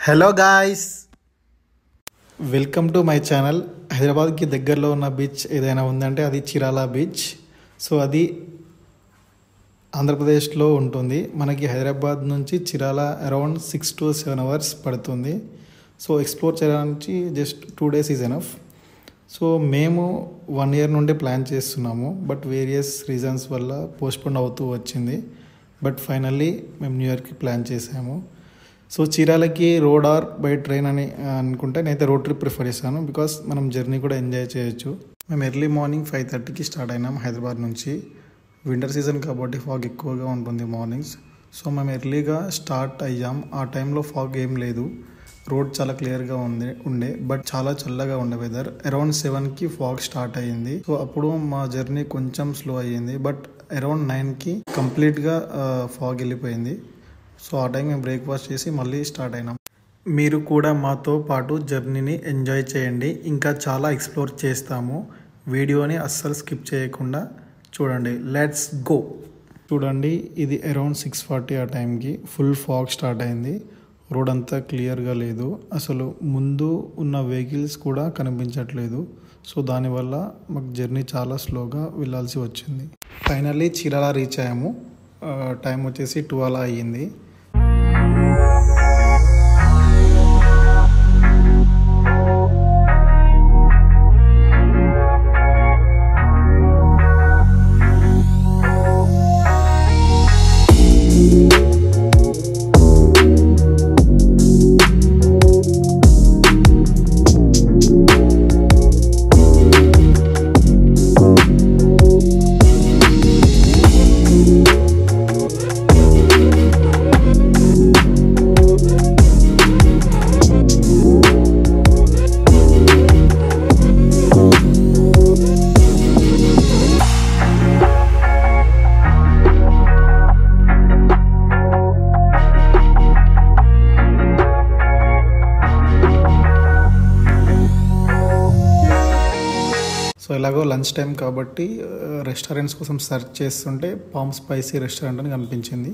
Hello guys, welcome to my channel. హైదరాబాద్కి దగ్గరలో ఉన్న బీచ్ ఏదైనా ఉందంటే అది చీరాల బీచ్. సో అది ఆంధ్రప్రదేశ్లో ఉంటుంది. మనకి హైదరాబాద్ నుంచి చీరాల అరౌండ్ 6 to 7 hours పడుతుంది. సో ఎక్స్ప్లోర్ చేయడానికి just 2 days is enough. So మేము 1 year నుండి ప్లాన్ చేస్తున్నాము, బట్ వేరియస్ రీజన్స్ వల్ల పోస్ట్పోన్ అవుతూ వచ్చింది. బట్ ఫైనల్లీ మేము న్యూ ఇయర్కి ప్లాన్ చేసాము. సో చీరాలకి రోడ్ ఆర్ బై ట్రైన్ అని అనుకుంటే నేనైతే రోడ్ ట్రిప్ ప్రిఫర్ చేస్తాను, బికాస్ మనం జర్నీ కూడా ఎంజాయ్ చేయొచ్చు. మేము ఎర్లీ మార్నింగ్ 5:30కి స్టార్ట్ అయినాం హైదరాబాద్ నుంచి. వింటర్ సీజన్ కాబట్టి ఫాగ్ ఎక్కువగా ఉంటుంది మార్నింగ్స్. సో మేము ఎర్లీగా స్టార్ట్ అయ్యాం. ఆ టైంలో ఫాగ్ ఏం లేదు, రోడ్ చాలా క్లియర్గా ఉండే బట్ చాలా చల్లగా ఉండే వెదర్. అరౌండ్ 7కి ఫాగ్ స్టార్ట్ అయ్యింది. సో అప్పుడు మా జర్నీ కొంచెం స్లో అయ్యింది, బట్ అరౌండ్ 9కి కంప్లీట్గా ఫాగ్ వెళ్ళిపోయింది. సో ఆ టైం మేము బ్రేక్ఫాస్ట్ చేసి మళ్ళీ స్టార్ట్ అయినాం. మీరు కూడా మాతో పాటు జర్నీని ఎంజాయ్ చేయండి. ఇంకా చాలా ఎక్స్ప్లోర్ చేస్తాము. వీడియోని అస్సలు స్కిప్ చేయకుండా చూడండి. Let's go. చూడండి, ఇది అరౌండ్ 6:40 ఆ టైంకి ఫుల్ ఫాగ్ స్టార్ట్ అయింది. రోడ్ అంతా క్లియర్గా లేదు, అసలు ముందు ఉన్న వెహికల్స్ కూడా కనిపించట్లేదు. సో దానివల్ల మాకు జర్నీ చాలా స్లోగా వెళ్ళాల్సి వచ్చింది. ఫైనల్లీ చీరాల రీచ్ అయ్యాము. టైం వచ్చేసి 12 అయ్యింది. సో ఎలాగో లంచ్ టైం కాబట్టి రెస్టారెంట్స్ కోసం సెర్చ్ చేస్తుంటే పామ్ స్పైసీ రెస్టారెంట్ అని కనిపించింది.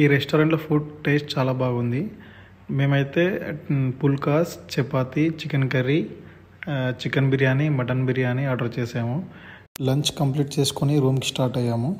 ఈ రెస్టారెంట్లో ఫుడ్ టేస్ట్ చాలా బాగుంది. మేమైతే phulkas, chapati, chicken curry, chicken biryani, mutton biryani order చేసాము. లంచ్ కంప్లీట్ చేసుకొని రూమ్కి స్టార్ట్ అయ్యాము.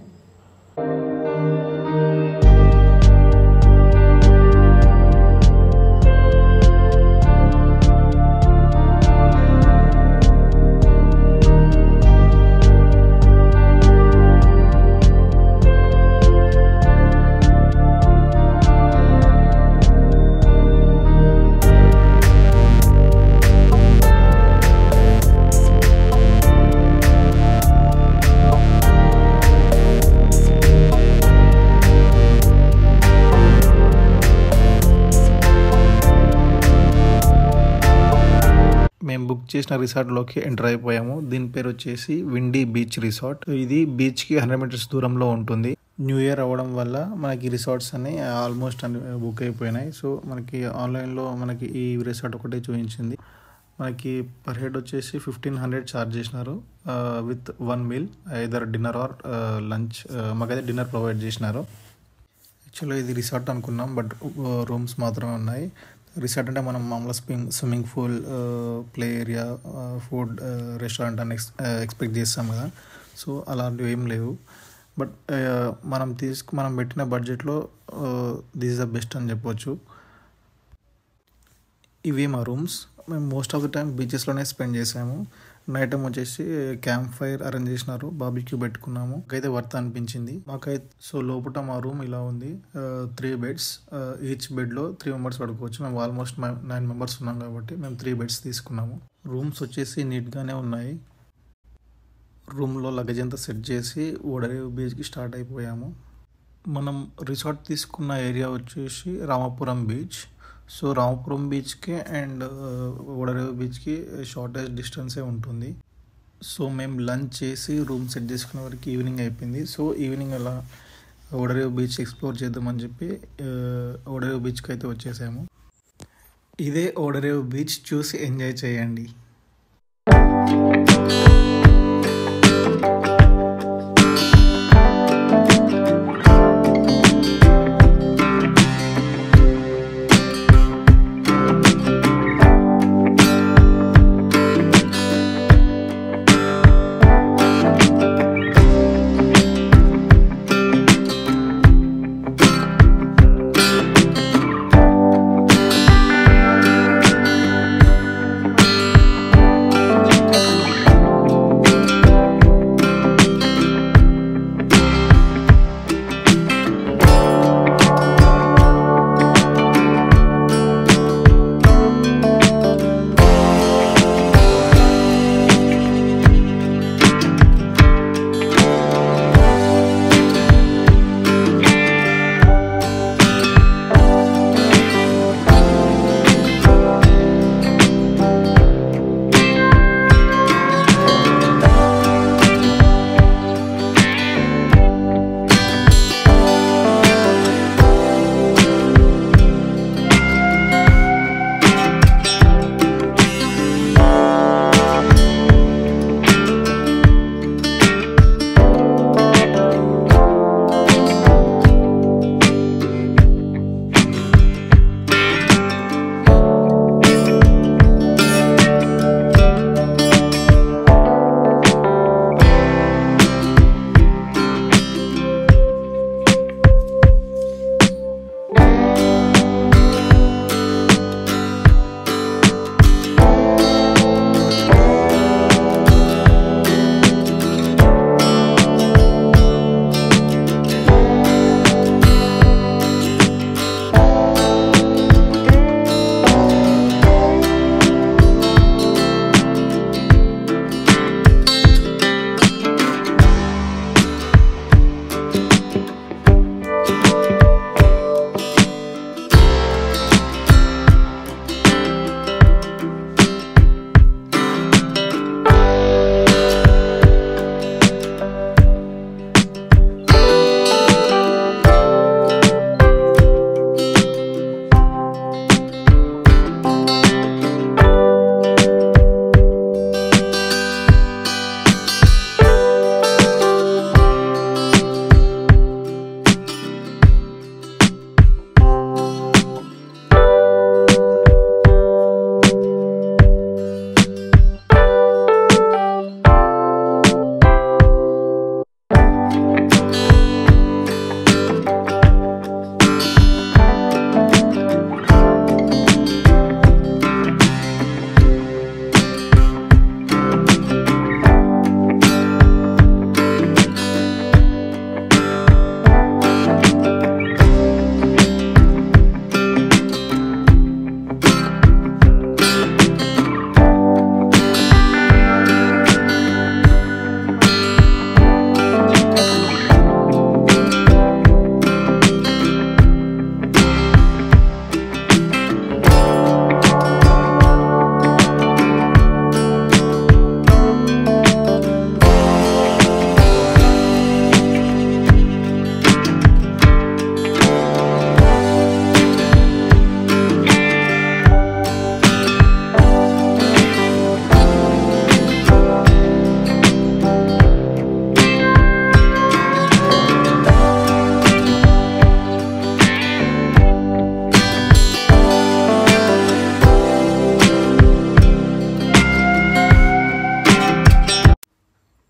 మేము బుక్ చేసిన రిసార్ట్లోకి ఎంటర్ అయిపోయాము. దీని పేరు వచ్చేసి విండీ బీచ్ రిసార్ట్. ఇది బీచ్కి 100 meters దూరంలో ఉంటుంది. న్యూ ఇయర్ అవ్వడం వల్ల మనకి రిసార్ట్స్ అన్ని ఆల్మోస్ట్ అన్ని బుక్ అయిపోయినాయి. సో మనకి ఆన్లైన్లో మనకి ఈ రిసార్ట్ ఒకటే చూపించింది. మనకి పర్ హెడ్ వచ్చేసి 1500 ఛార్జ్ చేసినారు with 1 meal, either dinner or lunch. మాకైతే డిన్నర్ ప్రొవైడ్ చేసినారు. యాక్చువల్గా ఇది రిసార్ట్ అనుకున్నాం, బట్ రూమ్స్ మాత్రమే ఉన్నాయి. రిసార్ట్ అంటే మనం మామూలుగా swimming pool, play area, food, restaurant అని ఎక్స్పెక్ట్ చేస్తాం కదా. సో అలాంటివి ఏం లేవు. బట్ మనం పెట్టిన బడ్జెట్లో దిస్ ఇస్ ద బెస్ట్ అని చెప్పొచ్చు. ఇవి మా రూమ్స్. మేము మోస్ట్ ఆఫ్ ద టైం బీచెస్లోనే స్పెండ్ చేసాము. నైట్ టైం వచ్చేసి క్యాంప్ ఫైర్ అరేంజ్ చేసినారు, బార్బిక్యూ పెట్టుకున్నాము. మాకైతే వర్త్ అనిపించింది మాకైతే. సో లోపల మా రూమ్ ఇలా ఉంది. 3 beds, ఈచ్ బెడ్లో 3 members పడుకోవచ్చు. మేము ఆల్మోస్ట్ 9 members ఉన్నాం కాబట్టి మేము 3 beds తీసుకున్నాము. రూమ్స్ వచ్చేసి నీట్గానే ఉన్నాయి. రూమ్లో లగేజ్ అంతా సెట్ చేసి ఓడరేవు బీచ్కి స్టార్ట్ అయిపోయాము. మనం రిసార్ట్ తీసుకున్న ఏరియా వచ్చేసి రామాపురం బీచ్. సో రామాపురం బీచ్కి అండ్ ఓడరేవు బీచ్కి షార్టెస్ట్ డిస్టెన్సే ఉంటుంది. సో మేము లంచ్ చేసి రూమ్ సెట్ చేసుకునే వరకు ఈవినింగ్ అయిపోయింది. సో ఈవినింగ్ అలా ఓడరేవు బీచ్ ఎక్స్ప్లోర్ చేద్దామని చెప్పి ఓడరేవు బీచ్కి అయితే వచ్చేసాము. ఇదే ఓడరేవు బీచ్, చూసి ఎంజాయ్ చేయండి.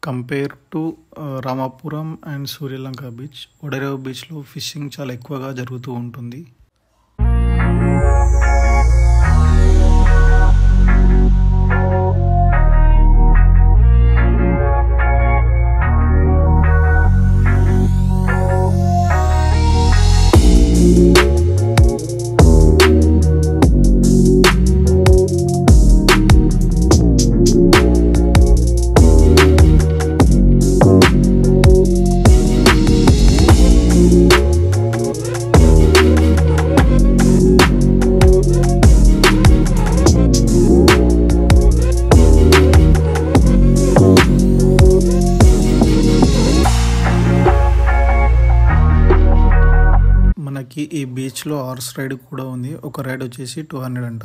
Compare to Ramapuram and Suryalanka beach, ఓడరేవు బీచ్లో ఫిషింగ్ చాలా ఎక్కువగా జరుగుతూ ఉంటుంది. మనకి ఈ బీచ్లో హార్స్ రైడ్ కూడా ఉంది. ఒక రైడ్ వచ్చేసి 200 అంట.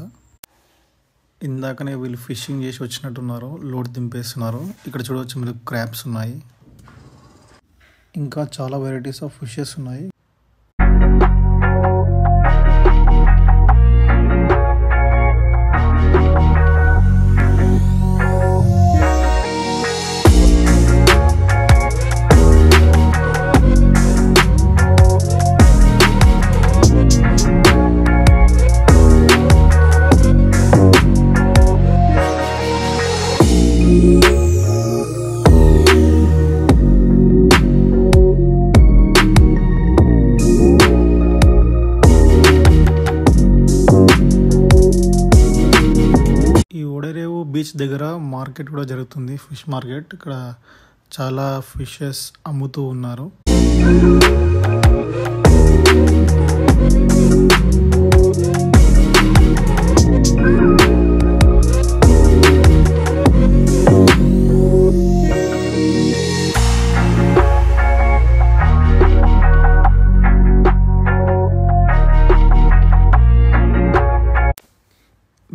ఇందాకనే వీళ్ళు ఫిషింగ్ చేసి వచ్చినట్టున్నారు, లోడ్ దింపేస్తున్నారు. ఇక్కడ చూడవచ్చు మీకు క్రాబ్స్ ఉన్నాయి, ఇంకా చాలా వెరైటీస్ ఆఫ్ ఫిషెస్ ఉన్నాయి. ఈ ఓడరేవు బీచ్ దగ్గర మార్కెట్ కూడా జరుగుతుంది, ఫిష్ మార్కెట్. ఇక్కడ చాలా ఫిషెస్ అమ్ముతూ ఉన్నారు.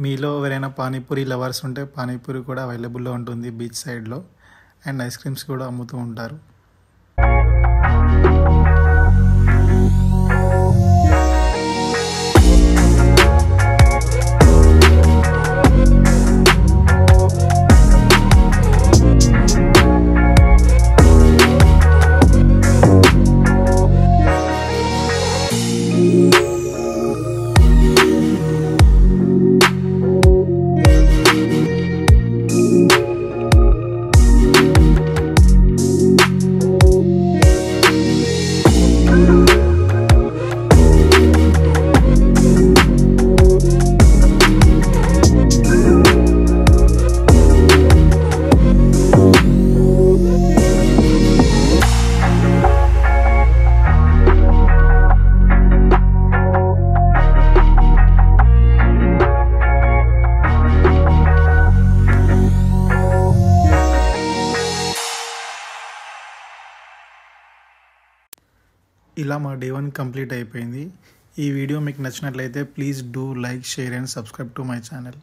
మీలో ఎవరైనా పానీపూరి లవర్స్ ఉంటే పానీపూరి కూడా అవైలబుల్లో ఉంటుంది బీచ్ సైడ్లో, అండ్ ఐస్ క్రీమ్స్ కూడా అమ్ముతూ ఉంటారు. ఇలా మా డే 1 కంప్లీట్ అయిపోయింది. ఈ వీడియో మీకు నచ్చినట్లయితే please do like, share and subscribe to my channel.